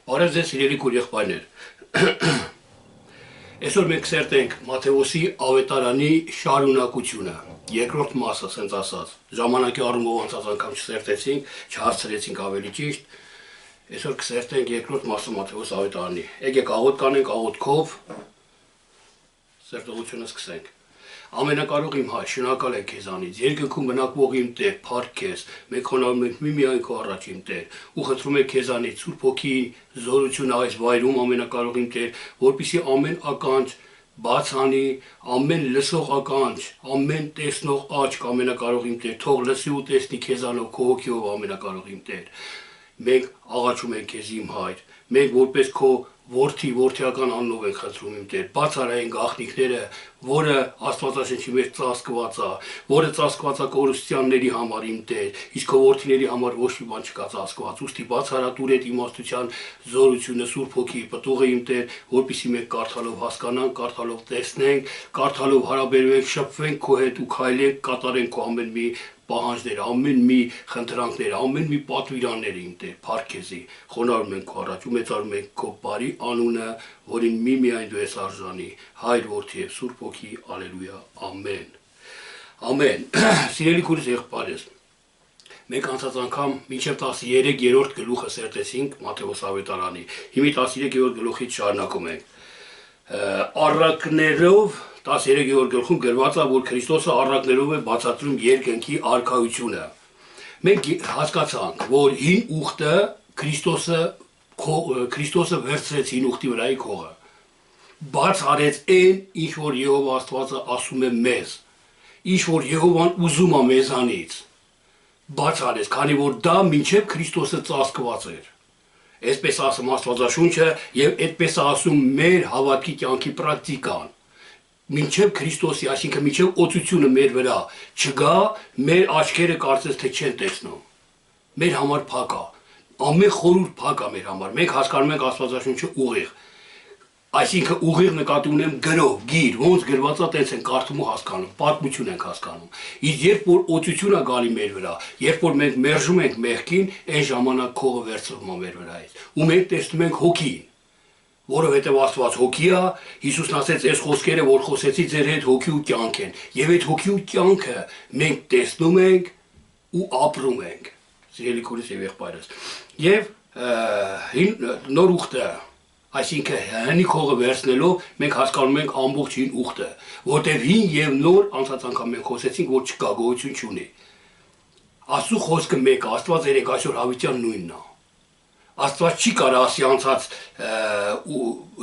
Բարև ձեզ սիրելի եղբայրներ։ Այսօր մենք կսերտենք Մատթեոսի ավետարանի շարունակությունը, երկրորդ մասը, ասենց ասած։ Ժամանակի առումով անցած անգամ չսերտեցինք, չհասցրեցինք ավելի ճիշտ։ Այսօր կսերտենք երկրորդ մասը Մատթեոս ավետարանի։ Եկեք աղոթք անենք, աղոթքով սերտողությունը սկսենք։ Ամենակարող իմ Հայր, շնորհակալ ենք քեզանից, երկնքում բնակվող իմ Տեր, փառք քեզ, մենք խոնարհում ենք միմիայն քո առաջ իմ Տեր, ու խնդրում ենք քեզանից Սուրբ Հոգի զորությունը այս վայրում ամենակարող իմ Տեր, որպեսզի ամեն ականջ բաց անի, ամեն լսող ականջ, ամեն տեսնող աչք ամենակարող իմ Տեր, թող լսի ու տեսնի քեզանով, քո հոգիով ամենակարող իմ Տեր։ Մենք աղաչում ենք քեզ իմ Հայր, մենք որպես քո որդիական անունով ենք խնդրում իմ Տեր, բացառային գաղտնիքները, որը Աստվածաշնչի մեջ ծածկված է, որը ծածկված է կորուստյանների համար իմ Տեր, իսկ քո որդիների համար ոչ մի բան չկա ծածկված, ուստի բացառատուր այդ իմաստության զորությունը Սուրբ Հոգի պտուղը իմ Տեր, որպեսզի մենք կարդալով հասկանանք, կարդալով տեսնենք, կարդալով հարաբերվենք, շփվենք քո հետ ու քայլենք, կատարենք քո ամեն մի պահանջները, ամեն մի խնդրանքները, ամեն մի պատվիրանները իմ Տեր, փառք քեզի, խոնարհում ենք քո առաջ ու մեծարում ենք քո բարի անունը, որին միմիայն դու ես արժանի, Հայր, Որդի եւ Սուրբ Հոգի, ալելույա, ամեն։ Ամեն։ Սիրելի քույրս եղբայրս, մենք անցած անգամ մինչև 13-րդ գլուխը սերտեցինք Մատթեոս ավետարանի։ Հիմա 13-րդ գլուխից շարունակում ենք։ Առակներով 13-րդ գլխում գրված է, որ Քրիստոսը առակներով է բացատրում երկնքի արքայությունը։ Մենք հասկացանք, որ հին ուխտը Քրիստոսը վերցրեց հին ուխտի վրայի քողը։ Բաց արեց այն, ինչ որ Եհովա Աստվածը ասում է մեզ, ինչ որ Եհովան ուզում է մեզանից։ Բաց արեց, քանի որ դա մինչև Քրիստոսը ծածկված էր։ Այսպես ասում Աստվածաշունչը եւ այդպես ասում մեր հավատքի կյանքի պրակտիկան։ Մինչև Քրիստոսի, այսինքն մինչև օծությունը մեր վրա չգա, մեր աչքերը կարծես թե չեն տեսնում։ Մեր համար փակ է, ամեն խորհուրդ փակ է մեր համար։ Մենք հասկանում ենք Աստվածաշունչը ուղիղ։ Այսինքն ուղիղ նկատի ունեմ գրով, գիր, ոնց գրված է, տենց են կարդում ու հասկանում, պատմություն ենք հասկանում։ Իսկ երբ որ օծություն է գալի մեր վրա, երբ որ մենք մերժում ենք մեղքին, այն ժամանակ քողը վերցվում է մեր վրայից։ Ու մենք տեսնում ենք հոգին, որովհետև Աստված հոգի է, Հիսուսն ասեց այս խոսքերը, որ խոսեցի ձեր հետ հոգի ու կյանք են, եւ այդ հոգի ու կյանքը մենք տեսնում ենք ու ապրում ենք։ Սիրելի քույրս եւ եղբայրս։ Եվ նոր ուխտը, այսինքն հնի քողը վերցնելով մենք հասկանում ենք ամբողջ հին ուխտը, որտեղ հին եւ նոր անցած անգամ մենք խոսեցինք, որ չկա, գոյություն չունի։ Աստծո խոսքը մեկը, Աստված երեք այսօր հավիտյան նույնն է։ Աստված չի կարող ասի անցած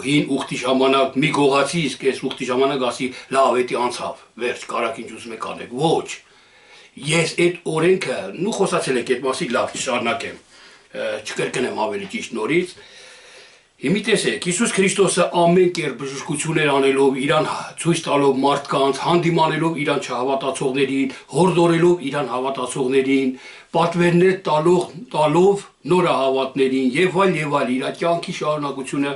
հին ուխտի ժամանակ մի գողացի, իսկ այս ուխտի ժամանակ ասի լավ, էդի անցավ, վերջ, կարակ ինչ ուզում եք անեք։ Ոչ։ Ես այդ օրենքը, նու խոսացել եք այդ մասի, լավ, շարունակեմ, չկրկնեմ ավելի ճիշտ նորից։ Հիմա տեսեք, Հիսուս Քրիստոսը ամեն կերպ բժշկություններ անելով, իրան ցույց տալով մարդկանց, հանդիմանելով իրան չհավատացողներին, հորդորելով իրան հավատացողներին, պատվերներ տալով նորահավատներին եւ այլ իր կյանքի շարունակությունը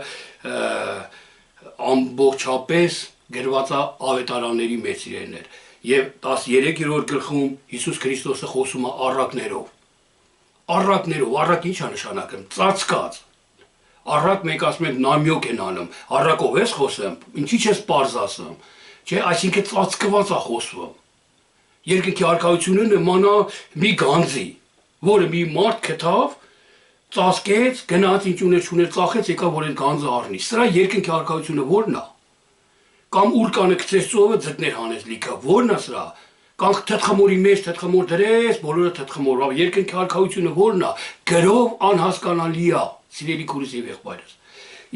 ամբողջապես գրված է ավետարանների մեջ իրեններ։ Եվ 13-րդ գլխում Հիսուս Քրիստոսը խոսում է առակներով։ Առակ ի՞նչ է նշանակում։ Ծածկած։ Առակ մենք ասում ենք նամյոկ են անում, առակով ես խոսում, ինչի՞ չես պարզ ասում, չէ, այսինքն ծածկված է խոսվում։ Երկնքի արքայությունը նման է մի գանձի, որը մի մարդ գտավ, ծածկեց, գնաց ինչ ուներ չուներ, ծախեց, եկավ որ այդ գանձը առնի։ Սրա երկնքի արքայությունը ո՞րն է։ Կամ ուրկանը գցեց ծովը, ձկներ հանեց լիքը, ո՞րն է սրա։ Կամ թթխմորի մեջ թթխմոր դրեց, բոլորը թթխմոր, երկնքի արքայությունը ո՞րն է։ Գրով անհասկանալի է։ Սիրելի քույրս եւ եղբայրս։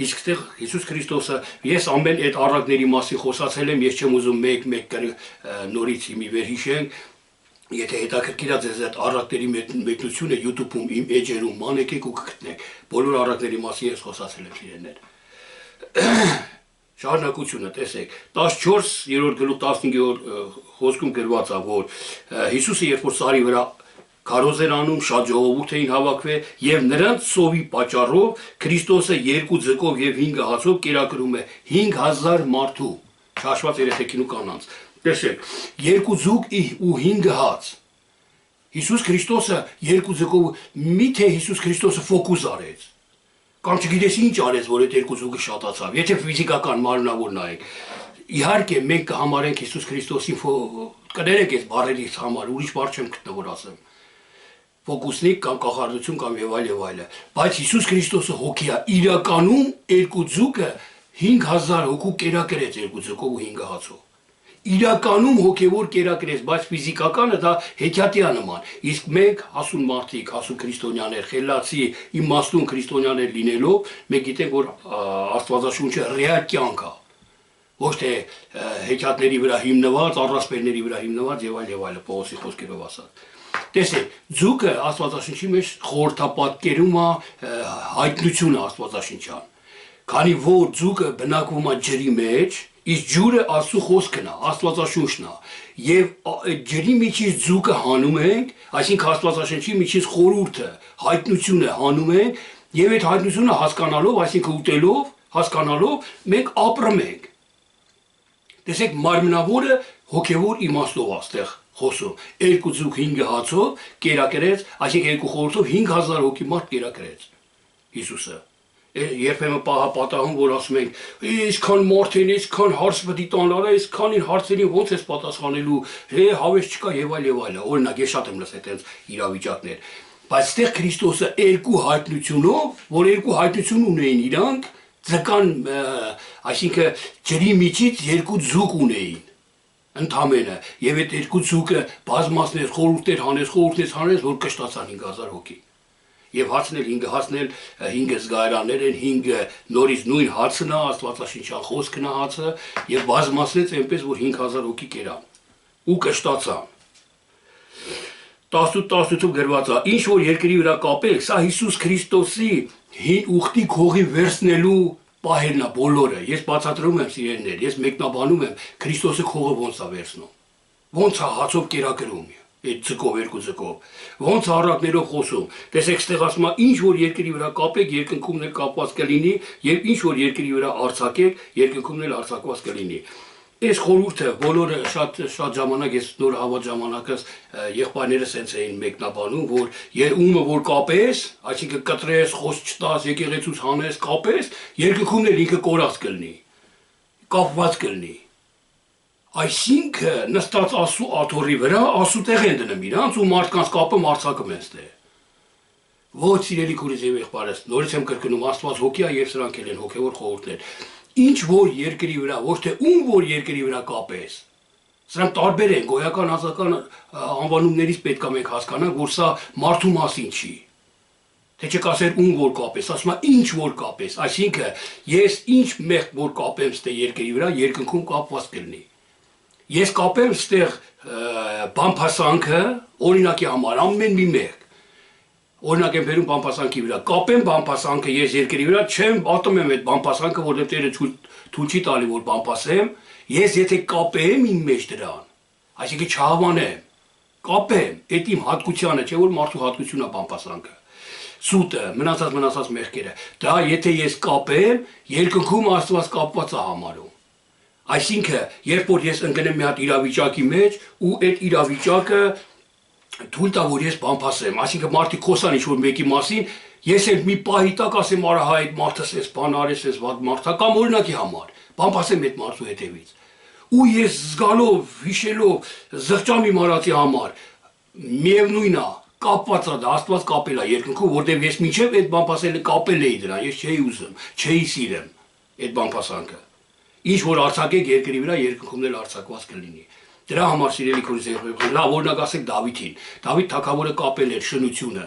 Իսկ այդտեղ Հիսուս Քրիստոսը, ես ամեն այդ առակների մասին խոսացել եմ, ես չեմ ուզում մեկ նորից հիմի վերհիշենք, եթե հետաքրքիր է ձեզ այդ առակների մեկնությունը YouTube-ում, իմ էջերում մանեկեք ու կգտնեք, բոլոր առակների մասին ես խոսացել եմ իրեններ։ Շարունակությունը տեսեք, 14-րդ գլուխ 15-րդ խոսքում գրված է, որ Հիսուսը երբ որ սարի վրա քարոզ էր անում, շատ ժողովուրդ էին հավաքվել եւ նրանց սովի պատճառով Քրիստոսը 2 ձկով եւ 5 հացով կերակրում է 5000 մարդու, չհաշված երեխեքին ու կանանց։ Տեսեք, 2 ձուկ ու 5 հաց։ Հիսուս Քրիստոսը 2 ձկով, միթե Հիսուս Քրիստոսը ֆոկուս արեց։ Կամ չգիտես ինչ արես, որ այդ երկու զուգը շատացավ։ Եթե ֆիզիկական մարմնավոր նայեք, իհարկե մենք կհամարենք Հիսուս Քրիստոսին կներեք այս բառերից համար, ուրիշ բառ չեմ գտնի որ ասեմ։ Ֆոկուսնիկ կամ կախարդություն կամ եւ այլը։ Բայց Հիսուս Քրիստոսը հոգի է, իրականում երկու զուգը 5000 հոգու կերակրեց երկու զուգով ու 5 հացով։ Իրականում հոգևոր կերակրեց, բայց ֆիզիկականը դա հեքիաթի նման։ Իսկ մենք հասուն մարդիկ, հասուն քրիստոնյաներ, խելացի, իմաստուն քրիստոնյաներ լինելով, մենք գիտենք, որ Աստվածաշունչը ռեալ կյանք է։ Ոչ թե հեքիաթների վրա հիմնված, առասպելների վրա հիմնված եւ այլը, Պողոսի խոսքերով ասած։ Տեսեք, ձուկը Աստվածաշնչի մեջ խորհրդապատկերում է հայտնությունը Աստվածաշնչյան։ Քանի որ ձուկը բնակվում է ջրի մեջ, իսկ ջուրը Աստծո խոսքն է, Աստվածաշունչն է, եւ ջրի միջից ձուկը հանում ենք, այսինքն Աստվածաշնչի միջից խորհուրդը, հայտնությունը հանում ենք, եւ այդ հայտնությունը հասկանալով, այսինքն ուտելով, հասկանալով, մենք ապրում ենք։ Տեսեք, մարմնավորը հոգևոր իմաստով աստեղ խոսում։ Երկու ձուկ 5 հացով կերակրեց, այսինքն երկու խորհրդով 5000 հոգի մարդ կերակրեց Հիսուսը։ Երբեմն պատահում, որ ասում ենք, այսքան մարդ են, այսքան հարց պետք է տանալա, այսքանին հարցերին ո՞նց ես պատասխանելու, հավես չկա եւ այլը։ Օրինակ, ես շատ եմ լսել այդպես իրավիճակներ։ Բայց այդտեղ Քրիստոսը երկու հայտնությունով, որ երկու հայտնություն ունեին իրանք, ձկան, այսինքն ջրի միջից երկու ձուկ ունեին ընդամենը, եւ այդ երկու ձուկը բազմացնեց, խորհուրդներ հանեց, որ կշտացան 5000 հոգի։ Եվ հացնել 5 զգայարաններ են, 5 նորից նույն հացն է, Աստվածաշնչյան խոսքն է հացը, եւ բազմացնեց այնպես, որ 5000 հոգի կերան ու կշտացան։ 18-ով գրված է. ինչ որ երկրի վրա կապեք, սա Հիսուս Քրիստոսի հին ուխտի քողի վերցնելու պահելն է բոլորը։ Ես բացատրում եմ սիրելիներ, ես մեկնաբանում եմ Քրիստոսի քողը ոնց է վերցնում։ Ոնց է հացով կերակրում, այդ ձկով, երկու ձկով։ Ոնց է առակներով խոսում։ Տեսեք, ստեղ ասում է, ինչ որ երկրի վրա կապեք, երկնքումն էլ կապված կլինի, եւ ինչ որ երկրի վրա արձակեք, երկնքումն էլ արձակված կլինի։ Այս խորհուրդը բոլորը շատ ժամանակ ես նոր հավատ ժամանակս եղբայրներս հենց էին մեկնաբանում, որ ումը որ կապես, այսինքն կտրես, խոսք չտաս, եկեղեցուց հանես, կապես, երկնքումն էլ ինքը կորած կլինի, կապված կլինի։ Այսինքն նստած Աստծո աթոռի վրա Աստծո են դնում իրանց ու մարդկանց կապը մարձակում են ստե։ Ոչ սիրելի քուրս եւ եղբայրս, նորից եմ կրկնում, Աստված հոգի է եւ սրանք են հոգեոր խորհուրդներ։ Ինչ որ երկրի վրա, ոչ թե որ երկրի վրա կապես։ Սրանք տարբեր են, գոյական ազական անվանումներից պետք է մենք հասկանանք, որ սա մարդու մասին չի։ Թե չկասեր որ կապես, ասում է ինչ որ կապես, այսինքն ես ինչ մեղք որ կապեմ ստե երկրի վրա, երկնքում կապված կլինի։ Ես կապեմ ստեղ բամփասանքը, օրինակի համար ամեն մի մեղք։ Օրինակ եմ բերում բամփասանքի վրա, կապեմ բամփասանքը ես երկրի վրա, չեմ ատում եմ այդ բամփասանքը, որտեղ Տերը թույլ չի տալի որ բամփասեմ, ես եթե կապեմ իմ մեջ դրան, այսինքն չհավանեմ, կապեմ, այդ իմ հատկությանը, չէ որ մարդու հատկությունն է բամփասանքը։ Սուտը, մնացած մեղքերը, դա եթե ես կապեմ, երկնքում Աստված կապված է համարում։ Այսինքն, երբ որ ես ընկնեմ մի հատ իրավիճակի մեջ ու այդ իրավիճակը թույլ տա որ ես բամփասեմ, այսինքն մարդիկ խոսան ինչ որ մեկի մասին, ես էլ մի պահի տակ ասեմ արա հայ այդ մարդը էս բան արես, էս վատ մարդ է, կամ օրինակի համար, բամփասեմ այդ մարդու հետևից։ Ու ես զգալով, հիշելով, զղջամ իմ արածի համար, միևնույն է, կապված է դա, Աստված կապել է երկնքում, որտեղ ես մինչև այդ բամփասելը կապել էի դրան, ես չէի ուզում, չէի սիրեմ այդ բամփասանքը։ Ինչ որ արձակեք երկրի վրա, երկնքումն էլ արձակված կլինի։ Դրա համար սիրելի քուրս, լավ օրինակ ասեք Դավիթին։ Դավիթ թագավորը կապել էր շնությունը,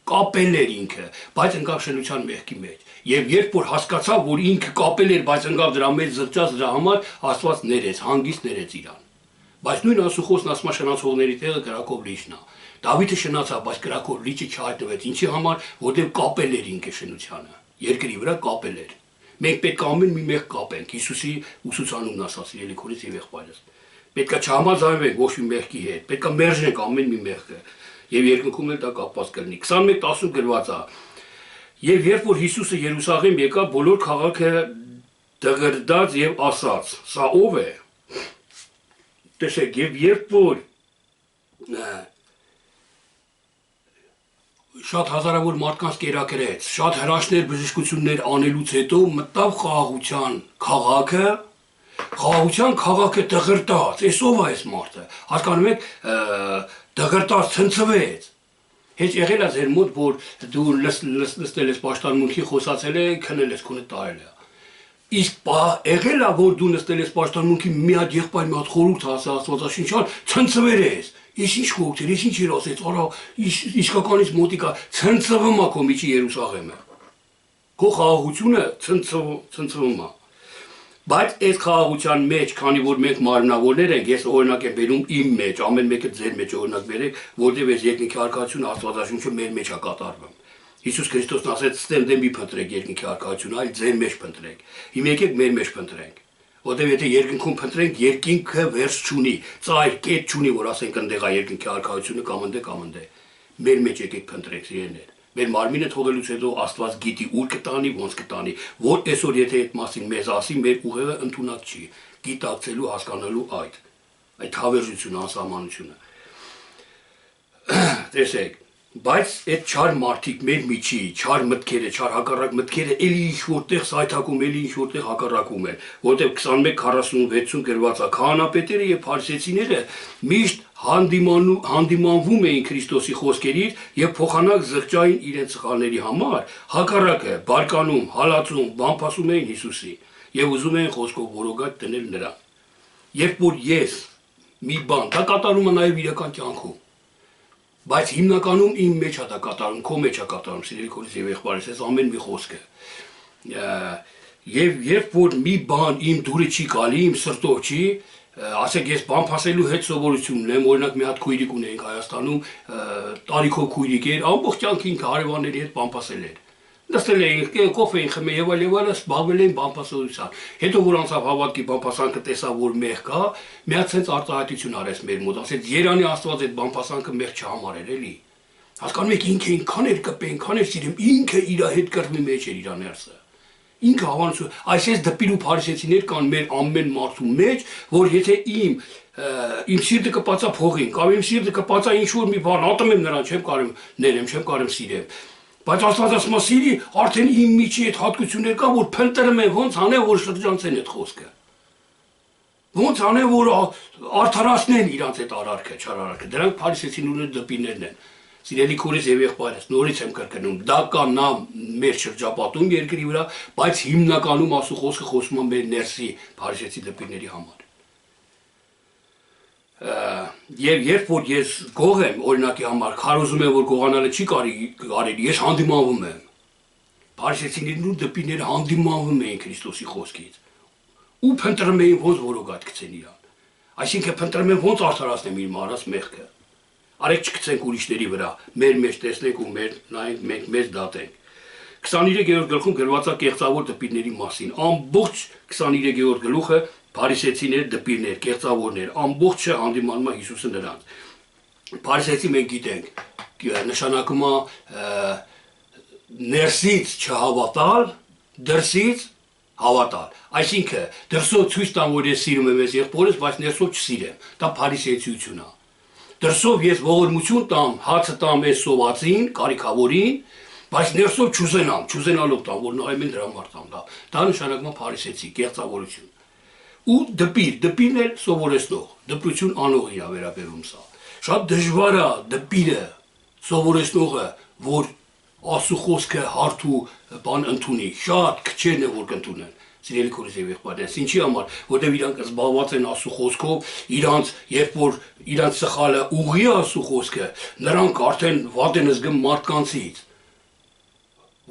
կապել էր ինքը, բայց ընկավ շնության մեղքի մեջ։ Եվ երբ որ հասկացավ, որ ինքը կապել էր, բայց ընկավ դրա մեջ զղջաց դրա համար, Աստված ներեց, հանգիստ ներեց իրան։ Բայց նույն Աստուխոսն ասում է շնացողների տեղը կրակով լիճն է։ Դավիթը շնացավ, բայց կրակով լիճը չհայտնվեց։ Ինչի համար, որտեղ կապել էր ինքը շնությանը, երկրի վրա կապել էր։ Մենք պետք է ամեն մի մեղք կապենք, Հիսուսի ուսուցանումն ասած սիրելի քուրս եւ եղբայրս։ Պետք է չհամաձայնվենք ոչ մի մեղքի հետ, պետք է մերժենք ամեն մի մեղքը եւ երկնքում էլ դա կապված կլինի։ 21:10 գրված է. Եվ երբ որ Հիսուսը Երուսաղեմ եկավ, բոլոր քաղաքը դղրդաց եւ ասաց. սա ով է։ Տեսեք, եւ երբ որ շատ հազարավոր մարդկանց կերակրեց, շատ հրաշներ բժշկություններ անելուց հետո մտավ խաղաղության քաղաքը, խաղաղության քաղաքը դղրտաց, էսով է այս մարդը, հասկանում եք, դղրտաց, ցնցվեց։ Հեչ եղել է ձեր մոտ, որ դու լսել ես պաշտամունքի խոսացել է, քնել ես, քունը տարել է։ Իսկ եղել է, որ դու նստել ես պաշտամունքի մի հատ եղբայր մի հատ խորհուրդ ասա Աստվածաշնչյան, ցնցվել ես։ Ես ինչ խորհուրդ էր, ես ինչ էր ասեց, արա իսկականից մոտիկա ցնցվում է քո միջի Երուսաղեմը։ Քո խաղաղությունը ցնցվում է։ Բայց այս խաղաղության մեջ, քանի որ մենք մարմնավորներ ենք, ես օրինակ եմ բերում իմ մեջ, ամեն մեկը ձեր մեջ օրինակ բերեք, որտեղ այս երկնքի արքայությունը Աստվածաշունչը մեր մեջ է կատարվում։ Հիսուս Քրիստոսն ասեց, ստեմ մի փնտրեք երկնքի արքայությունը, այլ ձեր մեջ փնտրեք։ Հիմա եկեք մեր մեջ փնտրենք։ Որտեղ եթե երկնքում փնտրենք, երկինքը վերջ չունի, ծայր կետ չունի, որ ասենք ընդեղ է երկնքի արքայությունը կամ ընդե։ Մեր մեջ եկեք փնտրեք, սիրելիներ։ Մեր մարմինը թողելուց հետո Աստված գիտի ուր կտանի, ոնց կտանի, որ այսօր եթե այդ մասին մեզ ասի, մեր ուղեղը ընդունակ չի, գիտակցելու, հասկանալու այդ հավերժությունը, անսահմանությունը։ Տեսեք, բայց այդ չար մարդիկ մեր միջի, չար մտքերը, չար հակառակ մտքերը էլի ինչ որտեղ սայթակում, էլի ինչ որտեղ հակառակում են, որտեղ 21:46 գրված է, քահանապետերը եւ փարիսեցիները միշտ հանդիմանվում էին Քրիստոսի խոսքերից եւ փոխանակ զղջային իրենց սխալների համար, հակառակը բարկանում, հալածում, բամփասում էին Հիսուսի եւ ուզում էին խոսքով որոգած դնել նրան։ Երբ որ ես մի բան, դա կատարում է նաեւ իրական կյանքում, բայց հիմնականում իմ մեջ է դա կատարում, քո մեջ է կատարում, սիրելի քորից եւ եղբայրս, այս ամեն մի խոսքը։ Եվ երբ որ մի բան իմ դուրը չի գալի, իմ սրտով չի, ասեք ես բամփասելու հետ սովորություն ունեմ, օրինակ մի հատ քույրիկ ունենք Հայաստանում, տարիքով քույրիկ էր, ամբողջ կյանքը ինքը հարևանների հետ բամփասել էր։ Նստել էինք, կոֆե էինք խմել եւ այլ, զբաղվել էին բամփասությամբ։ Հետո որ անցավ հավատքի բամփասանքը տեսավ, որ մեղ կա, մի հատ sense արտահայտություն արեց մեր մոտ, ասեց Երանի Աստված այդ բամփասանքը մեղ չհամարեր էլի։ Հասկանում եք, ինքը ինքան էր կպեն, քան էր սիրում, ինքը իր հետ կռվի մեջ էր իր ներսը։ Ինքը հավանություն, այսպես դպիր ու փարիսեցիներ կան մեր ամեն մարդու մեջ, որ եթե իմ սիրտը կպածա փողին, կամ իմ սիրտը կպածա ինչ-որ մի բան, ատում եմ նրան, չեմ կարող ներեմ, չեմ կարող սիրեմ։ Բայց Աստված ասում է սիրի, արդեն իմ միջի այդ հատկություններ կան, որ փնտրում են ոնց անեն, որ շրջանցեն այդ խոսքը։ Ոնց անեն, որ արդարացնեն իրանց այդ արարքը, չարարարքը։ Դրանք փարիսեցիներն ու դպիրներն են։ Սիրելի քուրիս եւ եղբայրս, նորից եմ կրկնում, դա կա նա մեր շրջապատում երկրի վրա, բայց հիմնականում Աստծո խոսքը խոսում է մեր ներսի փարիսեցի դպիրների համար։ Եվ երբ որ ես գող եմ, օրինակի համար, քարոզում եմ, որ գողանալը չի կարելի, ես հանդիմանվում եմ։ Փարիսեցիներն ու դպիրները հանդիմանվում էին Քրիստոսի խոսքից։ Ու փնտրում էին ոնց որոգատ գցեն իրան։ Այսինքն փնտրում են ոնց արդարացնեմ իր մարած մեղքը։ Արեք չգցենք ուրիշների վրա, մեր մեջ տեսնենք ու նայենք, մենք մեզ դատենք։ 23-րդ գլխում գրված է կեղծավոր դպիրների մասին։ Ամբողջ 23-րդ գլուխը փարիսեցիներ, դպիրներ, կեղծավորներ, ամբողջը հանդիմանում է Հիսուսը նրանց։ Փարիսեցի մենք գիտենք, նշանակում է ներսից չհավատալ, դրսից հավատալ։ Այսինքն դրսով ցույց տամ, որ ես սիրում եմ ես եղբորս, բայց ներսով չսիրեմ։ Դա փարիսեցիություն է։ Դրսով ես ողորմություն տամ, հացը տամ այս սովածին, կարիքավորին, բայց ներսով չուզենալով տամ, որ նայում են դրա մարդան դա։ Դա նշանակում է փարիսեցի, կեղծավորություն։ Ու դպիրն էլ սովորեցնող, դպրություն անող իրա վերաբերում սա։ Շատ դժվար է դպիրը, սովորեցնողը, որ Աստծո խոսքը հարթ ու բան ընդունի, շատ քչերն են որ կընդունեն։ Սիրելի քուրս եւ եղբայրս, ինչի համար, որտեղ իրանք զբաղված են Աստծո խոսքով, իրանք երբ որ իրանք սխալը ուղի Աստծո խոսքը, նրանք արդեն վատ են զգում մարդկանցից։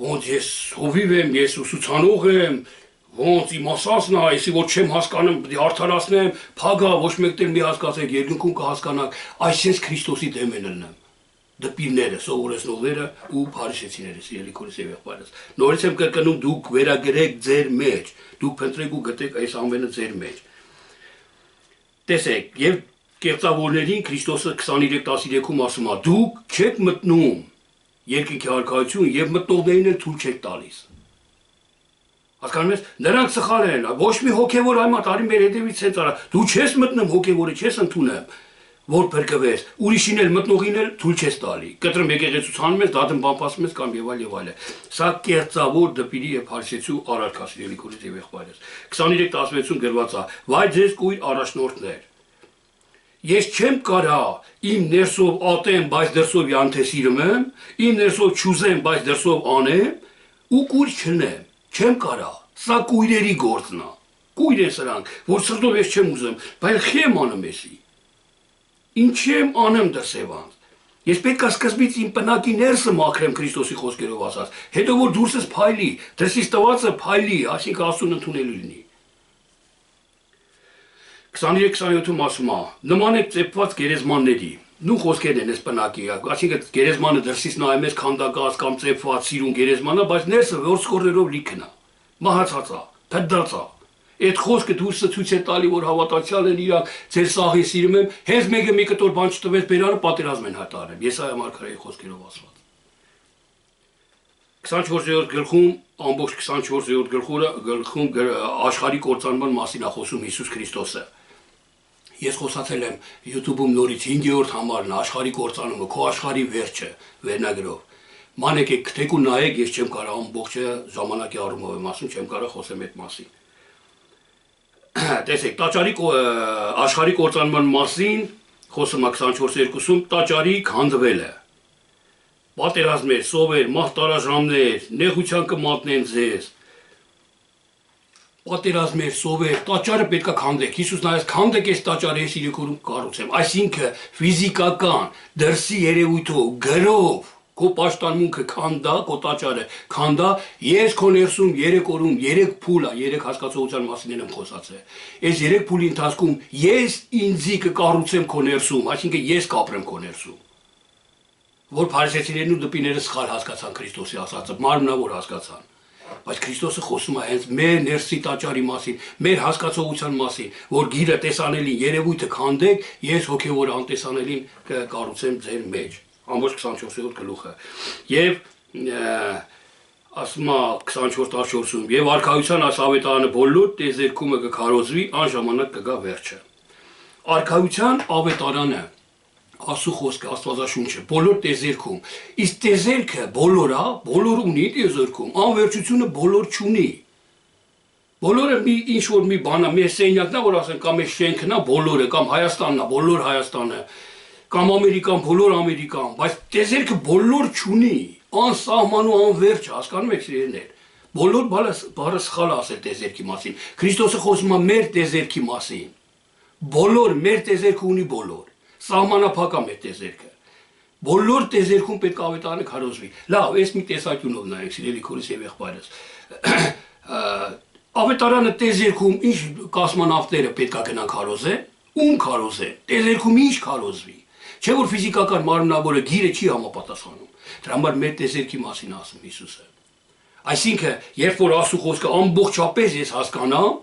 Ոնց ես հովիվ եմ, ես ուսուցանող եմ, ոնց իմ ասածն է, այսի որ չեմ հասկանում, պետք է արդարացնեմ, փագա, ոչ մեկտեղ մի հասկացեք, երկնքում կհասկանաք, այսպես Քրիստոսի դեմ են լինում։ Դպիրները, սովորեցնողները ու փարիսեցիները, սիրելի քուրս եւ եղբայրս։ Նորից եմ կրկնում, դուք վերագրեք ձեր մեջ, դուք փնտրեք ու գտեք այս ամենը ձեր մեջ։ Տեսեք, եւ կեղծավորներին Քրիստոսը 23:13-ում ասում է. դուք չեք մտնում երկնքի արքայություն եւ մտնողներին էլ թույլ չեք տալիս։ Հասկանում ես, նրանք սխալ են, ոչ մի հոգեվոր այմատ արի մեր հետևից ցենց արա։ Դու չես մտնում հոգեվորը, չես ընդունում։ որ փրկվես, ուրիշին էլ մտնողին էլ թույլ չես տալի։ Կտրում եկեղեցուցանում ես, դատում բամփասում ես կամ եւ այլ։ Սա կեղծավոր դպիրի եւ փարսեցու արարքա սիրելի քուրից եւ եղբայրս։ 23:16 գրված է. «Վայ ձեզ կույր առաջնորդներ, ես չեմ կարա իմ ներսով ատեմ, բայց դրսով յանթեսիրում եմ, իմ ներսով չուզեմ, բայց դրսով անեմ, ու կույր չնեմ, չեմ կարա, սա կույրերի գործն է, կույր է սրանք, որ սրտով ես չեմ ուզեմ, բայց խեմ անեմ էսի, ինչ եմ անեմ դրսևանց, ես պետք է սկզբից իմ պնակի ներսը մաքրեմ Քրիստոսի խոսքերով ասած, հետո որ դուրսս փայլի, դրսից տվածը փայլի, այսինքն Աստծուն ընդունելու լինի։ 23-27-ում ասում է. նման է ծեփված գերեզմանների, նու խոսքերն են այս պնակի, այսինքն գերեզմանը դրսից նայում ես քանդակած կամ ծեփված սիրուն գերեզմանա, բայց ներսը ворսկորներով լիքն է, մահացած է, փդած է։ Այդ խոսքը դուրսը ցույց է տալի, որ հավատացյալն իրանք ձեր սաղի սիրում եմ, հենց մեկը մի կտոր բան չտվեց բերանը պատերազմ են հայտարարել։ Եսայիա մարգարեի խոսքերով ասված։ 24-րդ գլխում, ամբողջ 24-րդ գլխում աշխարհի կործանման մասին է խոսում Հիսուս Քրիստոսը։ Ես խոսացել եմ YouTube-ում նորից 5-րդ համարն աշխարհի կործանումը, քո աշխարհի վերջը վերնագրով։ Ման եկեք թեկու նայեք, ես չեմ կարող ամբողջը ժամանակի առումով եմ ասում, չեմ կարող խոսեմ այդ մասին։ Տեսեք, տաճարի աշխարհի կործանման մասին խոսում է 24-2-ում տաճարի քանդվելը։ Պատերազմներ, սովեր, մահտարաժամներ, նեղության կմատնեն ձեզ։ Պատերազմներ, սովեր, տաճարը պետք է քանդեք։ Հիսուս նայեց քանդեք այս տաճարը ես իրիկորում կառուցեմ։ Այսինքն ֆիզիկական դրսի երևույթով գրով քո պաշտամունքը քանդա, քո տաճարը քանդա, ես քո ներսում 3 օրում 3 փուլ է, 3 հասկացողության մասին եմ խոսացել։ Այս 3 փուլի ընթացքում ես ինձի կկառուցեմ քո ներսում, այսինքն ես կապրեմ քո ներսում։ Որ փարիսեցիներն ու դպիները սխալ հասկացան Քրիստոսի ասածը, մարմնավոր հասկացան։ Բայց Քրիստոսը խոսում է հենց մեր ներսի տաճարի մասին, մեր հասկացողության մասին, որ գիրը տեսանելին երևույթը քանդեք, ես հոգևոր անտեսանելին կկառուցեմ ձեր մեջ։ Ամբողջ 24-րդ գլուխը։ Եվ ասում է 24-ում, եւ արքայության այս ավետարանը բոլոր տեզերքումը կքարոզվի, այն ժամանակ կգա վերջը։ Արքայության ավետարանը Աստծո խոսքը, Աստվածաշունչը, բոլոր տեզերքում։ Իսկ տեզերքը բոլոր է, բոլոր ունի տեզերքում, անվերջությունը բոլոր չունի։ Բոլորը մի ինչ որ մի բան է, մեր սենյակն է, որ ասեն կամ մեր շենքն է, բոլորը, կամ Հայաստանն է, բոլոր Հայաստանը, կամ Ամերիկան, բոլոր Ամերիկան, բայց տեզերքը բոլոր չունի, անսահման ու անվերջ, հասկանում եք սիրելիներ։ Բոլոր բառը սխալ ասել տեզերքի մասին։ Քրիստոսը խոսում է մեր տեզերքի մասին։ Բոլոր մեր տեզերքը ունի բոլոր։ Սահմանափակ է մեր տեզերքը։ Բոլոր տեզերքում պետք է ավետարանը քարոզվի։ Լավ, այս մի տեսակյունով նայեք, սիրելի քուրիս եւ եղբայրս։ Ավետարանը տեզերքում ինչ կոսմոնավտները պետք է գնան քարոզեն, ում քարոզեն, տեզերքում ինչ քարոզվի։ Չէ որ ֆիզիկական մարմնավորը գիրը չի համապատասխանում։ Դրա համար մեր տեզերքի մասին ասում Հիսուսը։ Այսինքն, երբ որ Աստծո խոսքը ամբողջապես ես հասկանամ,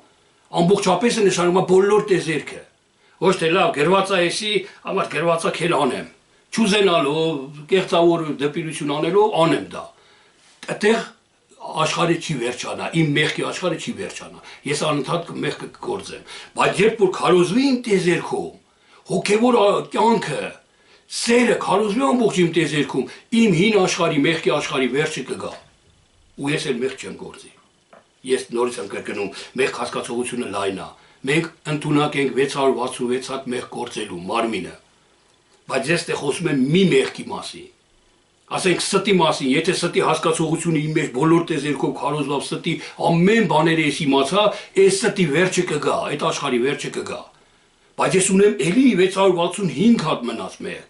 ամբողջապես է նշանակում բոլոր տեզերքը։ Ոչ թե լավ գրված է էսի, համար գրված է քել անեմ։ Չուզենալով, կեղծավոր դպիրություն անելով անեմ դա։ Այդտեղ աշխարհը չի վերջանա, իմ մեղքի աշխարհը չի վերջանա։ Ես անընդհատ մեղքը կգործեմ։ Բայց երբ որ քարոզվի իմ տեզերքում, հոգևոր կյանքը, սերը քարոզվի ամբողջ իմ տեզերքում, իմ հին աշխարհի, մեղքի աշխարհի վերջը կգա։ Ու ես էլ մեղք չեմ գործի։ Ես նորից եմ կրկնում, մեղք հասկացողությունը լայն է։ Մենք ընդունակ ենք 666 հատ մեղք գործելու մարմինը։ Բայց ես դե խոսում եմ մի մեղքի մասին։ Ասենք ստի մասին, եթե ստի հասկացողությունը իմ մեջ բոլոր տեզերքով քարոզվավ ստի ամեն բաները ես իմացա, այս ստի վերջը կգա, այդ աշխարհի վերջը կգա։ Բայց ես ունեմ էլի 665 հատ մնաց մեղք։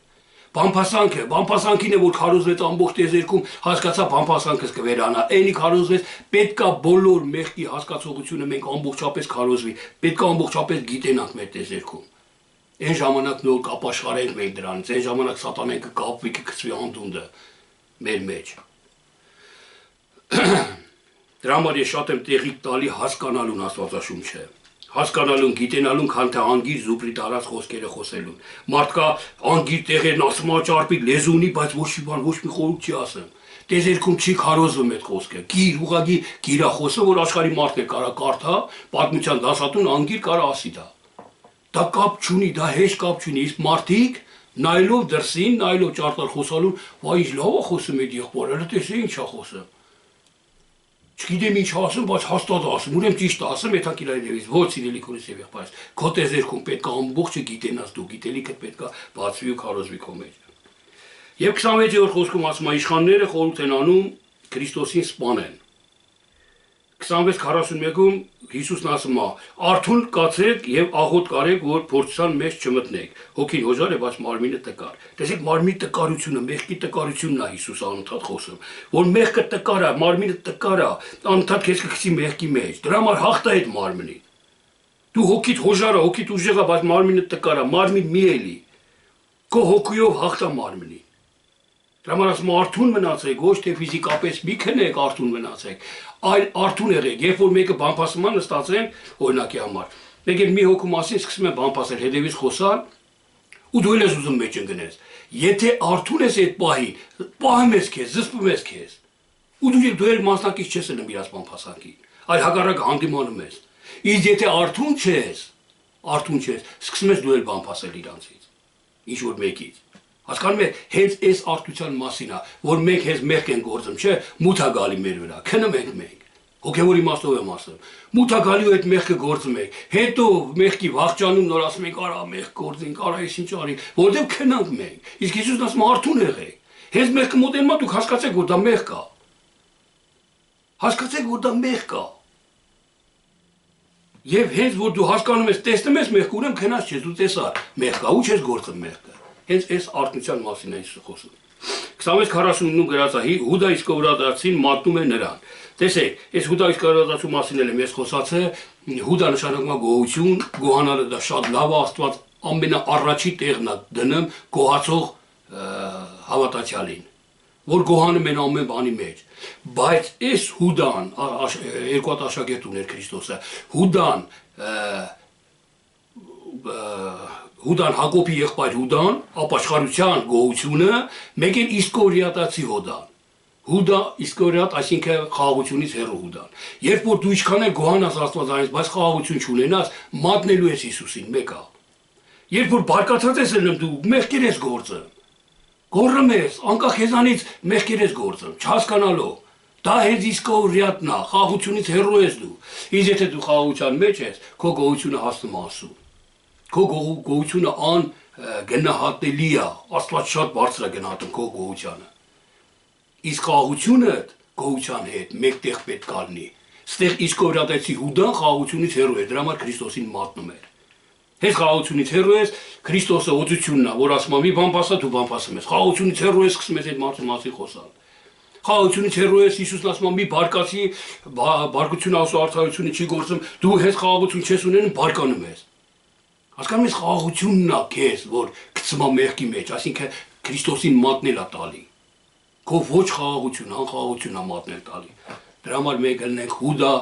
Բամփասանքին է որ քարոզվեց ամբողջ տեզերքում, հասկացա բամփասանքս կվերանա, էլի քարոզվեց, պետքա բոլոր մեղքի հասկացողությունը մենք ամբողջապես քարոզվի, պետքա ամբողջապես գիտենանք մեր տեզերքում։ Այն ժամանակ նոր կապաշխարենք մենք դրանից, այն ժամանակ սատանեն կկապվի, կգցվի անդունդը մեր մեջ։ Դրա համար ես շատ եմ տեղիք տալի հասկանալուն Աստվածաշունչը, հասկանալուն, գիտենալուն, քան թե անգիր զուպրի տարած խոսքերը խոսելուն։ Մարդկա անգիր տեղերն ասում աճարպիկ լեզու ունի, բայց ոչ մի բան, ոչ մի խորհուրդ չի ասում։ Տեզերքում չի քարոզվում այդ խոսքը։ Գիր, ուղղակի գիրախոսը, որ աշխարհի մարդն է կարա կարդա, պատմության դասատուն անգիր կարա ասի դա։ Դա կապ չունի, դա հեշտ կապ չունի, իսկ մարդիկ նայելով դրսին, նայելով ճարտար խոսալուն, վայ ինչ լավ է խոսում այդ եղբորը, հələ տեսե ինչ է խոսում։ Չգիտեմ ինչ ասում, բայց հաստատ ասում, ուրեմն ճիշտ ասում, եթե կիլայնևից, ոչ սիրելի քուրս եւ եղբայրս, քո տեզերքում պետք է ամբողջը գիտենաս դու, գիտելիքդ պետք է բացվի ու քարոզվի քո մեջ։ Եվ 26-րդ խոսքում ասում է իշխանները խորհուրդ են անում Քրիստոսին սպանեն։ 26:41-ում Հիսուսն ասում է. «Արթուն կացեք եւ աղոտ կարեք, որ փորձության մեջ չմտնեք։ Հոգին հոժար է, բայց մարմինը տկար»։ Տեսեք, մարմինի տկարությունը, մեղքի տկարությունն է Հիսուս անընդհատ խոսում, որ մեղքը տկար է, մարմինը տկար է, անընդհատ քեզ կգցի մեղքի մեջ։ Դրա համար հաղթա այդ մարմնին։ Դու հոգիդ հոժար է, հոգիդ ուժեղ է, բայց մարմինը տկար է, մարմին մի էլի։ Քո հոգիով հաղթա մարմնին։ Դրա համար ասում արթուն մնացեք, ոչ թե ֆիզիկապես մի քնեք արթուն մնացեք, այլ արթուն եղեք, երբ որ մեկը բամփասում է նստածեն, օրինակի համար։ Մեկ էլ մի հոգու մասին սկսում են բամփասել, հետևից խոսալ, ու դու ես ուզում մեջ ընկնես։ Եթե արթուն ես այդ պահին, պահում ես քեզ, զսպում ես քեզ։ Ու դու էլ մասնակից չես ընում իրաց բամփասանքի, այլ հակառակը հանդիմանում ես։ Իսկ եթե արթուն չես, սկսում ես դու էլ բամփասել իրանցից, ինչ որ մեկից։ Հասկանում եք, հենց այս արդյունության մասին է, որ մենք հենց մեղք են գործում, չէ, մութ է գալի մեր վրա, քնում ենք մենք։ Հոգևոր իմաստով եմ ասում։ Մութ է գալի ու այդ մեղքը գործում ենք։ Հետո մեղքի վախճանում նոր ասում ենք, արա մեղք գործենք, արա այս ինչ արի, որովհետև քնանք մենք։ Իսկ Հիսուսն ասում է արթուն եղեք։ Հենց մեղքը մոտենում է, դուք հասկացեք, որ դա մեղք է։ Հասկացեք, որ դա մեղք է։ Եվ հենց որ դու հասկանում ես, տեսնում ես մեղքը, ուրեմն քնած չես, դու տեսա մեղք է, ու չես գործում մեղքը։ Հենց այս արդյունության մասին է Հիսուսը խոսում։ 26:49-ում գրած է Հուդա Իսկարիոտացին մատնում է նրան։ Տեսեք, այս Հուդա Իսկարիոտացու մասին էլ եմ ես խոսացել, Հուդա նշանակում է գոհություն, գոհանալը դա շատ լավ է, Աստված ամենաառաջի տեղն է դնում գոհացող հավատացյալին, որ գոհանում են ամեն բանի մեջ։ Բայց այս Հուդան, երկու հատ աշակերտ ուներ Քրիստոսը, Հուդան Հակոբի եղբայր Հուդան, ապաշխարության գոհությունը, մեկ էլ Իսկարիոտացի Հուդան։ Հուդա Իսկարիոտ, այսինքն խաղաղությունից հեռու Հուդան։ Երբ որ դու ինչքան էլ գոհանաս Աստվածանից, բայց խաղաղություն չունենաս, մատնելու ես Հիսուսին, մեկ է։ Երբ որ բարկացած ես ելնում, դու մեղքեր ես գործում։ Գոռում ես, անկախ քեզանից մեղքեր ես գործում, չհասկանալով։ Դա հենց Իսկարիոտն է, խաղաղությունից հեռու ես դու։ Իսկ եթե դու խաղաղության մեջ ես, քո գոհությունը հասնում է Աստծուն։ Քո գոհությունը գնահատելի է, Աստված շատ բարձր է գնահատում քո գոհությանը։ Իսկ խաղաղությունը գոհության հետ մեկտեղ պետք է լինի։ Ստեղ Իսկարիոտացի Հուդան խաղաղությունից հեռու էր, դրա համար Քրիստոսին մատնում էր։ Հենց խաղաղությունից հեռու ես, Քրիստոսը օծությունն է, որ ասում է մի բան ասա, դու բան ասում ես։ Խաղաղությունից հեռու ես, սկսում ես այդ մարդու մասին խոսալ։ Խաղաղությունից հեռու ես, Հիսուսն ասում է մի բարկացի, բարկությունը ասու արդարությունը չի գործում, դու հենց խաղաղություն չես ունենում, բարկանում ես։ Հասկանում ես, խաղաղությունն է քեզ, որ գցում է մեղքի մեջ, այսինքն Քրիստոսին մատնել է տալի։ Քո ոչ խաղաղություն, անխաղաղություն է մատնել տալի։ Դրա համար մենք ելնենք Հուդա,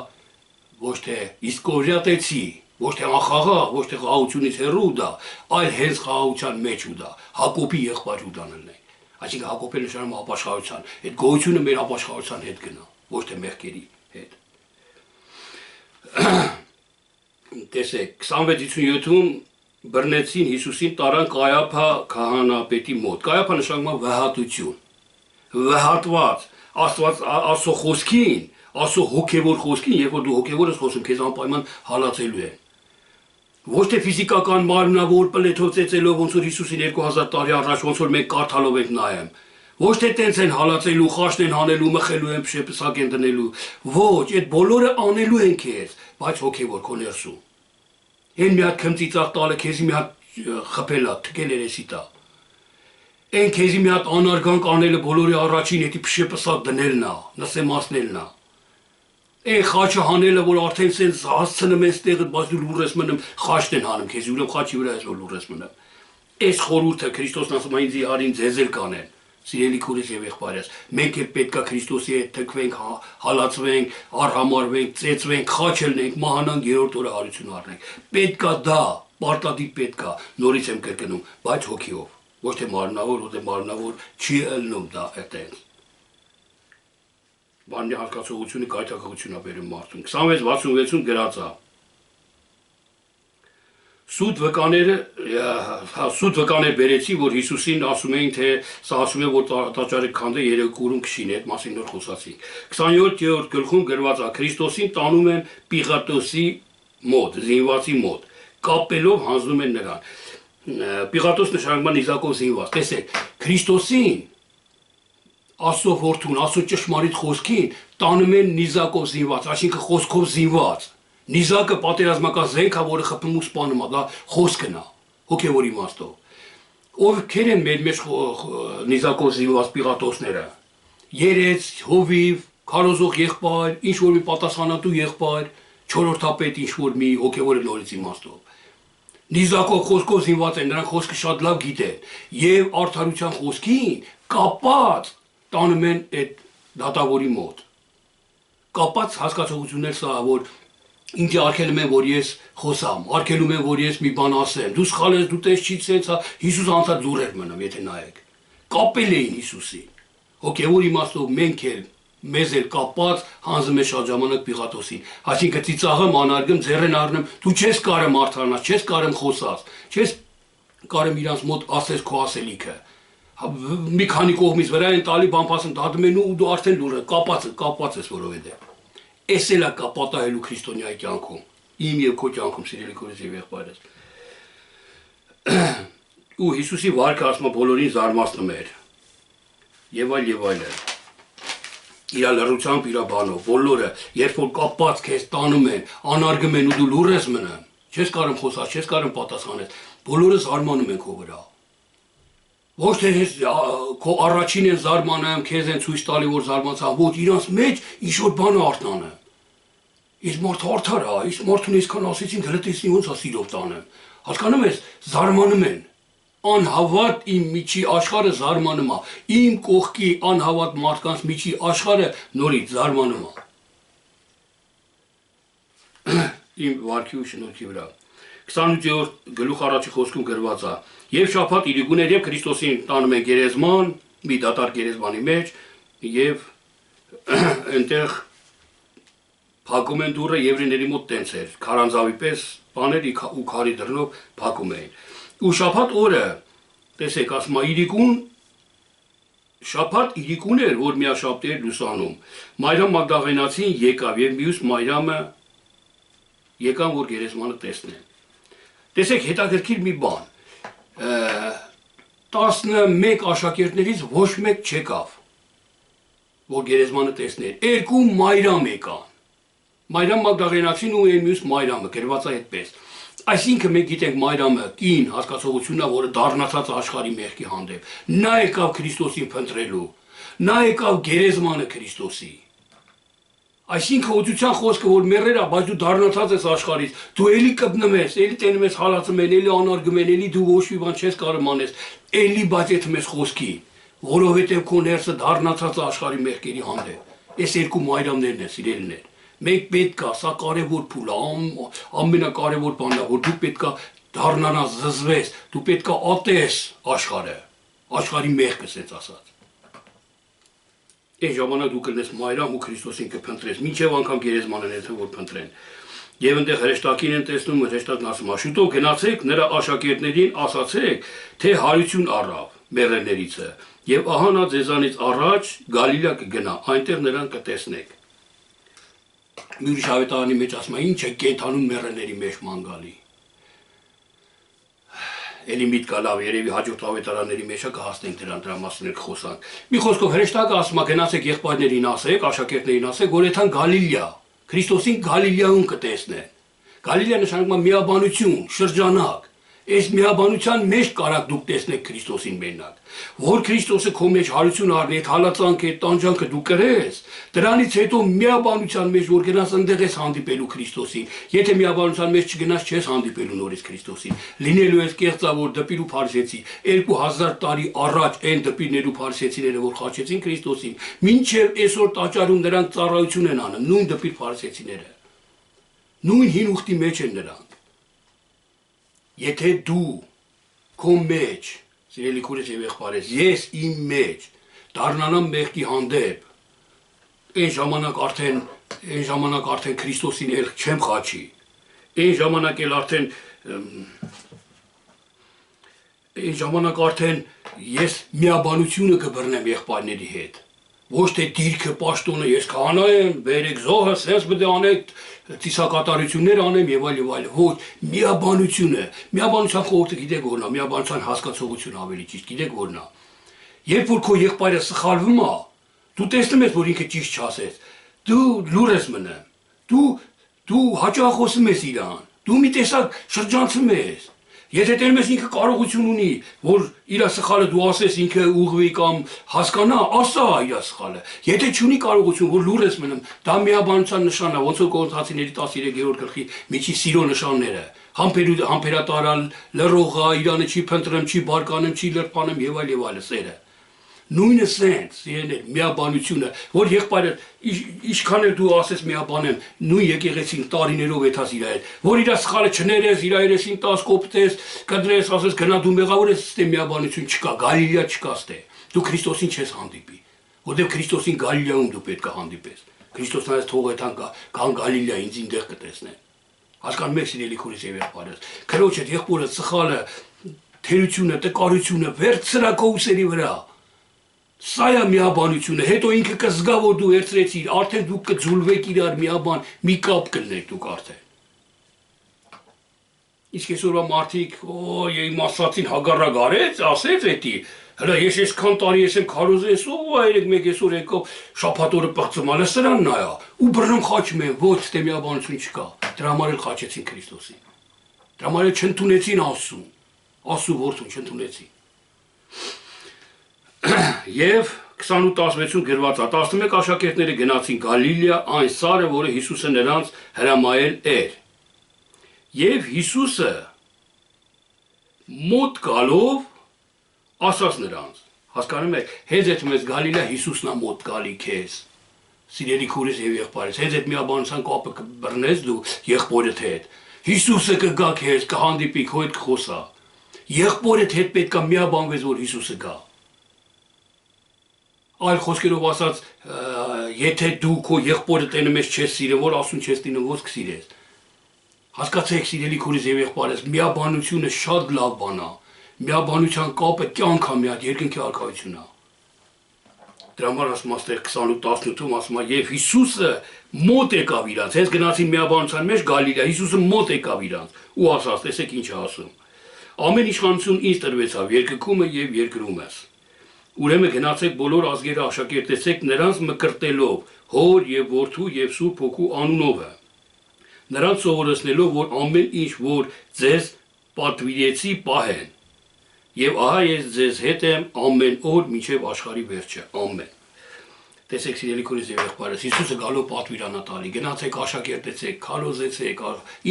ոչ թե Իսկարիոտացի, ոչ թե անխաղաղ, ոչ թե խաղաղությունից հեռու Հուդա, այլ հենց խաղաղության մեջ Հուդա, Հակոբի եղբայր Հուդան ելնենք։ Այսինքն Հակոբը նշանակում է ապաշխարության, այդ գոհությունը մեր ապաշխարության հետ գնա, ոչ թե մեղքերի հետ։ Տեսեք, 26:57-ում բռնեցին Հիսուսին, տարան Կայափա քահանապետի մոտ։ Կայափա նշանակում է վհատություն։ Վհատված, Աստված Աստծո խոսքին, Աստծո հոգևոր խոսքին, երբ որ դու հոգևոր ես խոսում, քեզ անպայման հալածելու են։ Ոչ թե ֆիզիկական մարմնավոր պլեթով ծեծելով, ոնց որ Հիսուսին 2000 տարի առաջ, ոնց որ մենք կարդալով ենք նայում։ Ոչ թե տենց են հալածելու, խաշն են անելու, մխելու են, փշեպսակ են դնելու։ Ոչ, այդ բոլորը անելու են քեզ, բայց հոգևոր քո ներսում։ Այն մի հատ քմծիծաղ տալը քեզի մի հատ խփելա, թքել երեսի տա։ Այն քեզի մի հատ անարգանք անելը բոլորի առաջին հետի փշեպսակ դնելն է, նսեմացնելն է։ Այն խաչը հանելը, որ արդեն սենց հասցնում ես տեղը, բայց դու լուռ ես մնում, խաչն են հանում քեզի, ուրեմն խաչի վրա ես որ լուռ ես մնում։ Այս խորհուրդը Քրիստոսն ասում է ինձ արին ձեզ էլ կանեն։ Սիրելի քուրս եւ եղբայրս, մենք էլ պետքա Քրիստոսի հետ թքվենք, հալածվենք, արհամարվենք, ծեծվենք, խաչ ելնենք, մահանանք, երրորդ օրը հարություն առնենք։ Պետքա դա, պարտադիր պետքա, նորից եմ կրկնում, բայց հոգիով, ոչ թե մարմնավոր, որտեղ մարմնավոր չի ելնում դա այդտեղ։ Բանի հարկացողությունը գայթակղություն է բերում մարդուն։ 26:66-ում գրած է. Սուտ վկաներ բերեցի, որ Հիսուսին ասում էին, թե սա ասում է, որ տաճարը քանդե երեք օրում կշինի, այդ մասին նոր խոսացինք։ 27-րդ գլխում գրված է. Քրիստոսին տանում են Պիղատոսի մոտ, զինվածի մոտ, կապելով հանձնում են նրան։ Պիղատոս նշանակման նիզակով զինված։ Տեսեք, Քրիստոսին Աստծո որդուն, Աստծո ճշմարիտ խոսքին տանում են նիզակով զինված, այսինքն խոսքով զինված։ Նիզակը պատերազմական զենք է, որը խփում ու սպանում է, դա խոսքն է, հոգևոր իմաստով։ Ովքեր են մեր մեջ նիզակով զինված Պիղատոսները։ Երեց, հովիվ, քարոզող եղբայր, ինչ որ մի պատասխանատու եղբայր, չորրորդապետ ինչ որ մի հոգևոր նորից իմաստով։ Նիզակով խոսքով զինված են, նրանք խոսքը շատ լավ գիտեն, եւ արդարության խոսքին կապած տանում են այդ դատավորի մոտ։ Կապած հասկացողություններ սա, որ ինձ արգելում են, որ ես խոսամ, արգելում են, որ ես մի բան ասեմ, դու սխալ ես, դու տես չի ցենց, Հիսուս անցած լուր էր մնում, եթե նայեք։ Կապել էին Հիսուսին։ Հոգևոր իմաստով մենք էլ մեզ էլ կապած հանձնում է շատ ժամանակ Պիղատոսին։ Այսինքն ծիծաղեմ, անարգեմ, ձեռեն առնեմ, դու չես կարեմ արդարանաս, չես կարեմ խոսած, չես կարեմ իրանց մոտ ասես քո ասելիքը։ Մի քանի կողմից վրա են տալի բամփասն դադում են ու դու արդեն լուրը կապած ես որովհետեւ։ Էս էլ է կապատահելու քրիստոնյայի կյանքում, իմ եւ քո կյանքում, սիրելի քույրեր եւ եղբայրեր։ Ու Հիսուսի վարքը ասում բոլորին զարմացնում էր։ Եվ այլն։ Իր լրությամբ, իր բանով, բոլորը, երբ որ կապած քեզ տանում են, անարգում են ու դու լուր ես մնում, չես կարում խոսած, չես կարում պատասխանել, բոլորը զարմանում են քո վրա։ Ոչ թե քո առաջին են զարմանում, քեզ են ցույց տալի, որ զարմացան, ոչ իրանց մեջ ինչ որ բան է արտանում։ Իսկ մարդը արդար է, իսկ մարդուն այսքան ասեցին, հրտեսնի ոնց է սիրով տանեմ։ Հասկանում ես, զարմանում են։ Անհավատ իմ միջի աշխարհը զարմանում է։ Իմ կողքի անհավատ մարդկանց միջի աշխարհը նորից զարմանում է։ Իմ վարքի ու շնորհքի վրա։ 28-րդ գլուխ առաջի խոսքում գրված է. Եվ շաբաթ իրիկուներ եւ Քրիստոսին տանում են գերեզման, մի դատարկ գերեզմանի մեջ, եւ այնտեղ փակում են դուռը եվրեների մոտ տենց էր, քարանձավի պես բաներ ու քարի դռնով փակում էին։ Ու շաբաթ օրը, տեսեք, ասում է շաբաթ իրիկուն էր, որ միաշաբթի էր լուսանում։ Մարիամ Մագդաղենացին եկավ եւ մյուս Մարիամը եկան, որ գերեզմանը տեսնեն։ Տեսեք, հետաքրքիր մի բան, 11 աշակերտներից ոչ մեկ չեկավ, որ գերեզմանը տեսներ, 2 Մարիամ եկան, Մարիամ Մագդաղենացին ու մյուս Մարիամը, գրված է այդպես, այսինքն մենք գիտենք Մարիամը կին հասկացողությունն է, որը դառնացած աշխարհի մեղքի հանդեպ, նա եկավ Քրիստոսին փնտրելու, նա եկավ գերեզմանը Քրիստոսի։ Այսինքն օծության խոսքը, որ մեռեր է, բայց դու դառնացած ես աշխարհից, դու էլի կպնում ես, էլի տենում ես հալածում են, էլի անարգում են, էլի դու ոչ մի բան չես կարող անես, էլի բացեթում ես խոսքի, որովհետև քո ներսը դառնացած է աշխարհի մեղքերի հանդեպ։ Այս 2 Մարիամներն են, սիրելիներ։ Մենք պետք է, սա կարևոր փուլ է, ամենակարևոր բանն է, որ դու պետք է դառնանաս, զզվես, դու պետք է ատես աշխարհը, աշխարհի մեղքը, ասած ասած։ Այս ժամանակ դու կլնես Մարիամ ու Քրիստոսին կփնտրես, մինչև անգամ գերեզմանն է, որ փնտրեն։ Եվ այնտեղ հրեշտակին են տեսնում, հրեշտակն ասում է. շուտով գնացեք նրա աշակերտներին ասացեք, թե հարություն առավ մեռելներիցը, եւ ահա նա ձեզանից առաջ Գալիլա կգնա, այնտեղ նրան կտեսնեք։ Մյուս հավետարանի մեջ ասում է, ինչ է կենթանում մեռելների մեջ ման գալի։ Էլի միտքա լավ, երևի հաջորդ հավետարանների մեջ կհասնենք դրա մասին խոսանք։ Մի խոսքով հրեշտակը ասում է, գնացեք եղբայրներին ասեք, աշակերտներին ասեք, որ եթան Գալիլիա, Քրիստոսին Գալիլիայում կտեսնեն։ Գալիլիա նշանակում է միաբանություն, շրջանակ։ Այս միաբանության մեջ կարաք դուք տեսնեք Քրիստոսին մենակ։ Որ Քրիստոսը քո մեջ հարություն առնի, այդ հալածանքը, այդ տանջանքը դու կրես, դրանից հետո միաբանության մեջ որ գնաս այնտեղ ես հանդիպելու Քրիստոսին։ Եթե միաբանության մեջ չգնաս, չես հանդիպելու նորից Քրիստոսին։ Լինելու ես կեղծավոր դպիր ու փարիսեցի 2000 տարի առաջ այն դպիրներ ու փարիսեցիները, որ խաչեցին Քրիստոսին, մինչև այսօր տաճարում նրանք ծառայություն են անում, նույն դպիր փարիսեցիները։ Նույն հին ուխտի մեջ են նրանք։ Եթե դու քո մեջ, սիրելի քույրեր եւ եղբայրեր, ես իմ մեջ դառնանամ մեղքի հանդեպ, այն ժամանակ արդեն Քրիստոսին էլ չեմ խաչի, այն ժամանակ էլ արդեն Այն ժամանակ արդեն ես միաբանությունը կբռնեմ եղբայրների հետ։ Ոչ թե դիրքը, պաշտոնը, ես քահանա եմ, բերեք զոհը, սենց պետք է անեք, ծիսակատարություններ անեմ եւ այլ եւ այլ։ Ոչ, միաբանությունը, միաբանության խորհուրդը գիտեք որն է, միաբանության հասկացողությունը ավելի ճիշտ, գիտեք որն է։ Երբ որ քո եղբայրը սխալվում է, դու տեսնում ես, որ ինքը ճիշտ չասեց, դու լուր ես մնում, դու հաճախոսում ես իրան, դու մի տեսակ շրջանցում ես։ Եթե տերում ես ինքը կարողություն ունի, որ իր սխալը դու ասես ինքը ուղղվի կամ հասկանա, ասա իր սխալը։ Եթե չունի կարողություն, որ լուր ես մնում, դա միաբանության նշան է, ոնց որ Կորինթացիների 13-րդ գլխի միջի սիրո նշանները։ Համբերատարալ, լռողա, իրանը չի փնտրում, չի բարկանում, չի լրբանում եւ այլ սերը։ Նույնը սենց, իրեներ, միաբանությունը, որ եղբայրը ինչքան էլ դու ասես միաբանեմ, նույն եկեղեցին տարիներով եթաս իր հետ, որ իր սխալը չներես, իր երեսին 10 կոպտես, կդրես, ասես գնա դու մեղավոր ես, ստե միաբանություն չկա, Գալիլեա չկա ստե։ Դու Քրիստոսին չես հանդիպի, որտեղ Քրիստոսին Գալիլեայում դու պետք է հանդիպես։ Քրիստոսն այս թող այդան կան Գալիլեա, ինձ ինտեղ կտեսնեն։ Հասկանում եք սիրելի քուրիս եւ եղբայրս։ Քրոջը եղբորը սխալը, թերությունը, տկարությունը վերցրա քո ուսերի վրա։ Սա է միաբանությունը, հետո ինքը կզգա, որ դու վերցրեցիր, արդեն դուք կձուլվեք իրար միաբան, մի կապ կլնեք դուք արդեն։ Իսկ այսօրվա մարդիկ, իմ ասածին հագարակ արեց, ասեց էդի, հլա ես այսքան տարի ես եմ քարոզես, այրեք մեկ այսօր եկով շաբաթօրը պղծում, հլա սրան նայա, ու բռնում խաչում են, ոչ թե միաբանություն չկա, դրա համար էլ խաչեցին Քրիստոսին, դրա համար էլ չընդունեցին Աստծու որդուն չընդունեցին։ Եվ 28:16 գրված է 11 աշակերտները գնացին Գալիլեա այն սարը, որը Հիսուսը նրանց հրամայել էր։ Եվ Հիսուսը մոտ գալով ասաց նրանց, հասկանում եք, հենց այդ մեզ Գալիլեա Հիսուսն է մոտ գալի քեզ։ Սիրելի քուրիս եւ եղբայրս, հենց այդ միաբանության կապը կբռնես դու եղբորդ հետ։ Հիսուսը կգա քեզ, կհանդիպի, քո հետ կխոսա։ Եղբորդ հետ պետք է միաբանվես, որ Հիսուսը գա։ Այլ խոսքերով ասած, եթե դու քո եղբորը տենում ես չես սիրում, որ ասուն չես տինում, ոնց կսիրես։ Հասկացեք, սիրելի քուրիս եւ եղբայրս, միաբանությունը շատ լավ բան է։ Միաբանության կապը կյանք է մի հատ երկնքի արքայություն է։ Դրա համար ասում աստեղ 28:18-ում ասում է, եւ Հիսուսը մոտ եկավ իրանց, հենց գնացին միաբանության մեջ Գալիլեա, Հիսուսը մոտ եկավ իրանց ու ասաց, տեսեք ինչ է ասում։ Ամեն իշխանություն ինձ տրվեցավ երկրում եւ երկրումս։ Ուրեմն գնացեք բոլոր ազգերը աշակերտեցեք նրանց մկրտելով հոր եւ որդու եւ սուրբ հոգու անունովը։ Նրանց սովորեցնելով, որ ամեն ինչ որ ձեզ պատվիրեցի պահեն։ Եվ ահա ես ձեզ հետ եմ ամեն օր մինչև աշխարհի վերջը։ Ամեն։ Տեսեք սիրելի քուրիս եւ եղբայրս, Հիսուսը գալով պատվիրանա տալի, գնացեք աշակերտեցեք, քարոզեցեք,